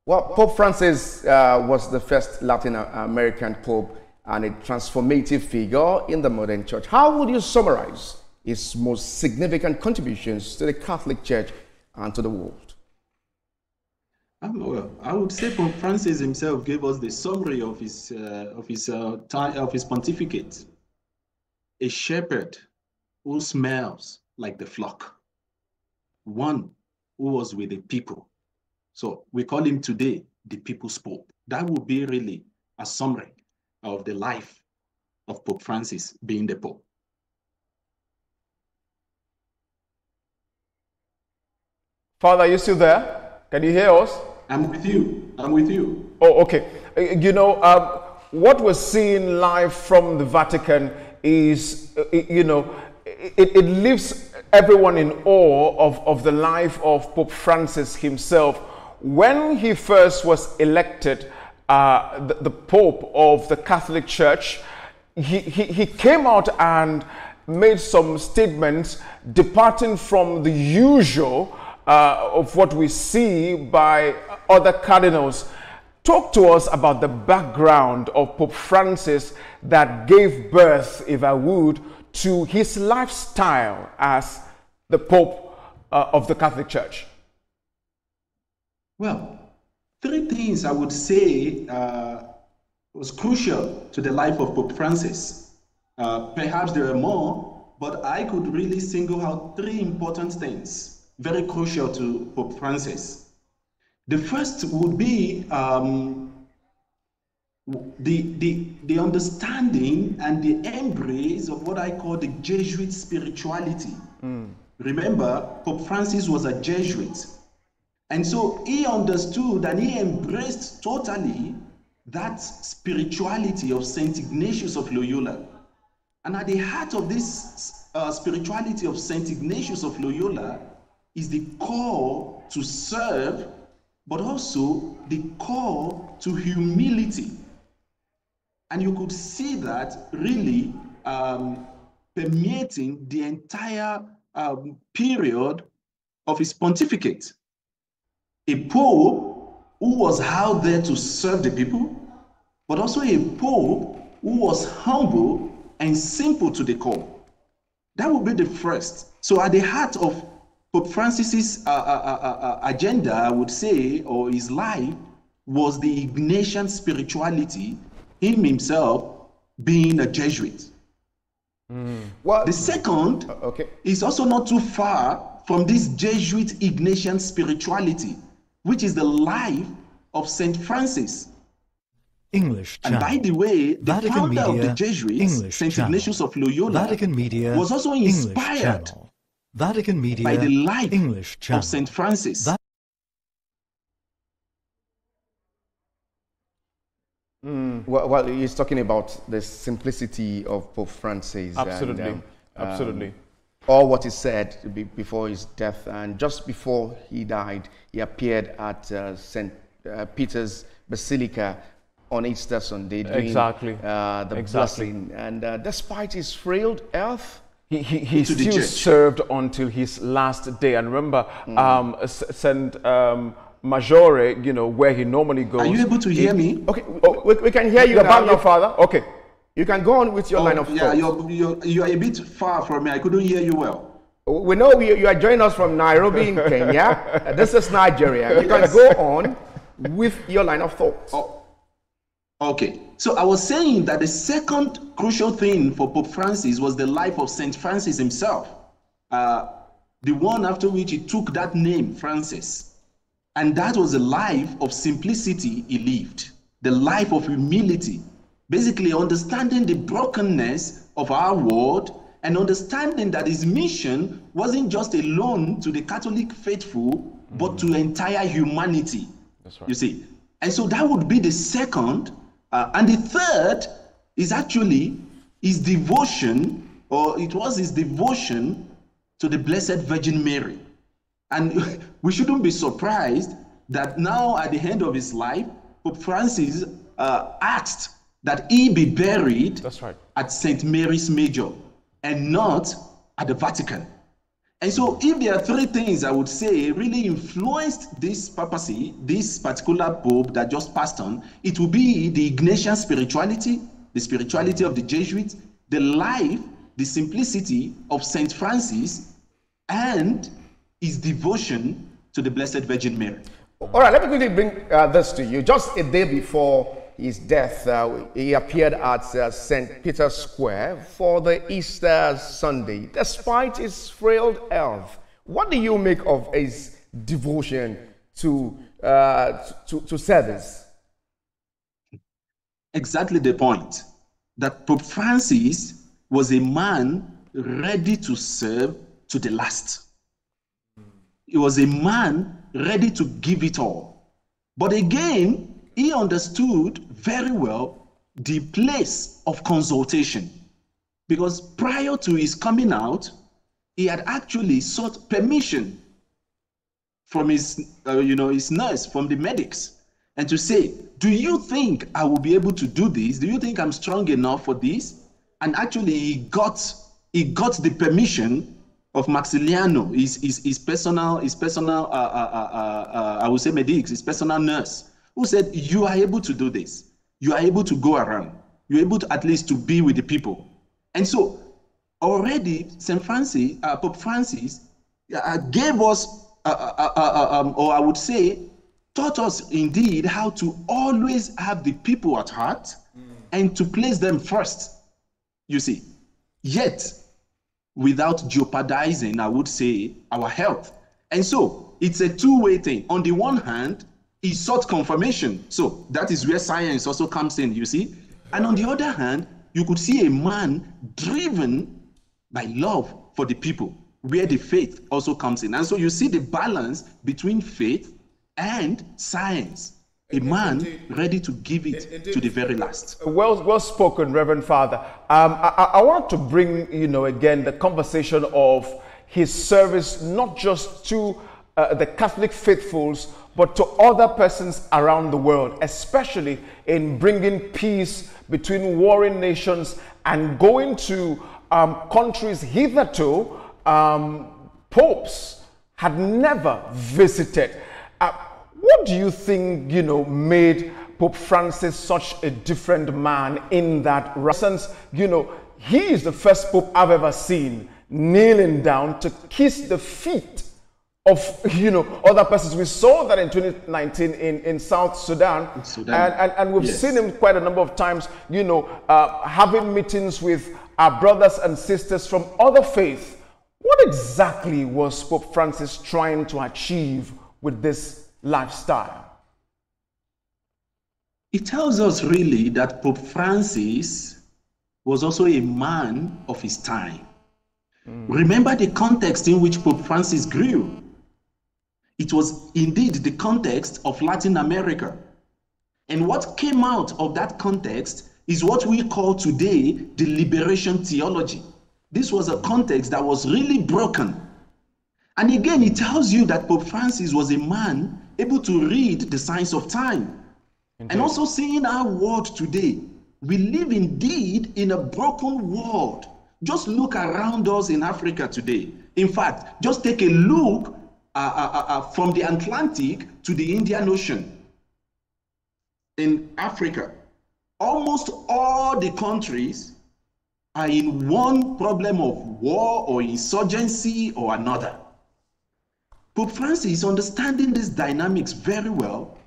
Well, Pope Francis was the first Latin American pope and a transformative figure in the modern church. How would you summarize his most significant contributions to the Catholic Church and to the world? Well, I would say Pope Francis himself gave us the summary of his pontificate. A shepherd who smells like the flock, one who was with the people. So we call him today the People's Pope. That would be really a summary of the life of Pope Francis being the Pope. Father, are you still there? Can you hear us? I'm with you. I'm with you. Oh, okay. You know, what we're seeing live from the Vatican is, it leaves everyone in awe of the life of Pope Francis himself. When he first was elected the Pope of the Catholic Church, he came out and made some statements departing from the usual of what we see by other cardinals. Talk to us about the background of Pope Francis that gave birth, if I would, to his lifestyle as the Pope of the Catholic Church. Well, three things I would say was crucial to the life of Pope Francis. Perhaps there are more, but I could really single out three important things, very crucial to Pope Francis. The first would be the understanding and the embrace of what I call the Jesuit spirituality. Remember, Pope Francis was a Jesuit. And so he understood and he embraced totally that spirituality of St. Ignatius of Loyola. And at the heart of this spirituality of St. Ignatius of Loyola is the call to serve, but also the call to humility. And you could see that really permeating the entire period of his pontificate. A pope who was out there to serve the people, but also a pope who was humble and simple to the core. That would be the first. So at the heart of Pope Francis's agenda, I would say, or his life, was the Ignatian spirituality, him himself being a Jesuit. Well, the second is also not too far from this Jesuit Ignatian spirituality, which is the life of St. Francis. English channel. And by the way, the Vatican founder Media, of the Jesuits, St. Ignatius of Loyola, Vatican Media, was also inspired Vatican Media, by the life English of St. Francis. Well, he's talking about the simplicity of Pope Francis. Absolutely, and, absolutely. All what he said before his death, and just before he died, he appeared at St. Peter's Basilica on Easter Sunday doing the blessing. And despite his frail health, he still served until his last day. And remember, St. Maggiore, where he normally goes. Are you able to hear me? Okay, we can hear you. You're back now, Father. Okay. You can go on with your line of thought. Yeah, you are a bit far from me. I couldn't hear you well. We know you are joining us from Nairobi in Kenya. This is Nigeria. You can go on with your line of thought. Oh, okay. So I was saying that the second crucial thing for Pope Francis was the life of St. Francis himself. The one after which he took that name, Francis. And that was a life of simplicity he lived. The life of humility. Basically understanding the brokenness of our world and understanding that his mission wasn't just alone to the Catholic faithful, but to entire humanity. That's right. You see. And so that would be the second. And the third is actually his devotion, or it was his devotion to the Blessed Virgin Mary. And we shouldn't be surprised that now at the end of his life, Pope Francis asked that he be buried That's right. at St. Mary's Major and not at the Vatican. And so if there are three things I would say really influenced this papacy, this particular pope that just passed on, it will be the Ignatian spirituality, the spirituality of the Jesuits, the life, the simplicity of Saint Francis, and his devotion to the Blessed Virgin Mary. All right, let me quickly bring this to you. Just a day before his death, he appeared at St. Peter's Square for the Easter Sunday, despite his frail health. What do you make of his devotion to service? Exactly the point, that Pope Francis was a man ready to serve to the last. He was a man ready to give it all. But again, he understood very well the place of consultation, because prior to his coming out, he had actually sought permission from his, his nurse, from the medics, and to say, do you think I will be able to do this? Do you think I'm strong enough for this? And actually, he got the permission of Maxiliano, his personal, I would say medics, his personal nurse, who said, you are able to do this. You are able to go around. You're able to at least to be with the people. And so already Pope Francis gave us, or I would say, taught us indeed how to always have the people at heart and to place them first, you see. Yet, without jeopardizing, I would say, our health. And so it's a two-way thing. On the one hand, he sought confirmation. So that is where science also comes in, you see. And on the other hand, you could see a man driven by love for the people, where the faith also comes in. And so you see the balance between faith and science. A man ready to give it to the very last. Well spoken, Reverend Father. I want to bring, again, the conversation of his service, not just to the Catholic faithfuls, but to other persons around the world, especially in bringing peace between warring nations and going to countries hitherto popes had never visited. What do you think, made Pope Francis such a different man in that sense? He is the first pope I've ever seen kneeling down to kiss the feet of, other persons. We saw that in 2019 in South Sudan. And we've seen him quite a number of times, having meetings with our brothers and sisters from other faiths. What exactly was Pope Francis trying to achieve with this lifestyle? It tells us really that Pope Francis was also a man of his time. Remember the context in which Pope Francis grew. It was indeed the context of Latin America. And what came out of that context is what we call today the liberation theology. This was a context that was really broken. And again, it tells you that Pope Francis was a man able to read the signs of time. Indeed. And also seeing our world today. We live indeed in a broken world. Just look around us in Africa today. In fact, just take a look from the Atlantic to the Indian Ocean. In Africa, almost all the countries are in one problem of war or insurgency or another. Pope Francis, understanding these dynamics very well,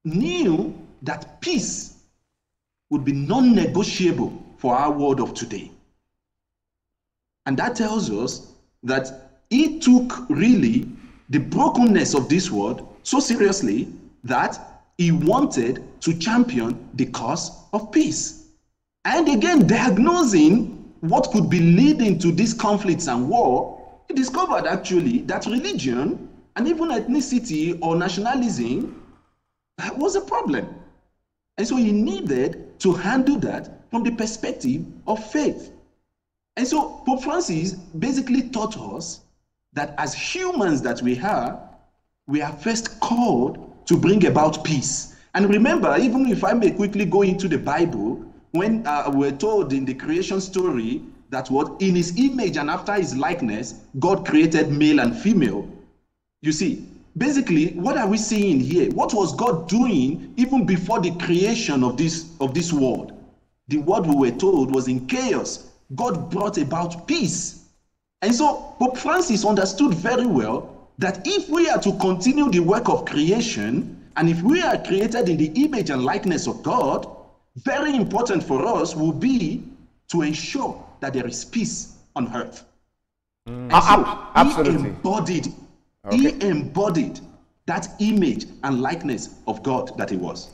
knew that peace would be non-negotiable for our world of today. And that tells us that he took really the brokenness of this world so seriously that he wanted to champion the cause of peace. And again, diagnosing what could be leading to these conflicts and war, he discovered actually that religion and even ethnicity or nationalism was a problem. And so he needed to handle that from the perspective of faith. And so Pope Francis basically taught us that as humans that we are first called to bring about peace. And remember, even if I may quickly go into the Bible, when we're told in the creation story that what in his image and after his likeness, God created male and female. You see, basically, what are we seeing here? What was God doing even before the creation of this world? The world, we were told, was in chaos. God brought about peace. And so Pope Francis understood very well that if we are to continue the work of creation, and if we are created in the image and likeness of God, very important for us will be to ensure that there is peace on earth. And so absolutely. he embodied that image and likeness of God that he was.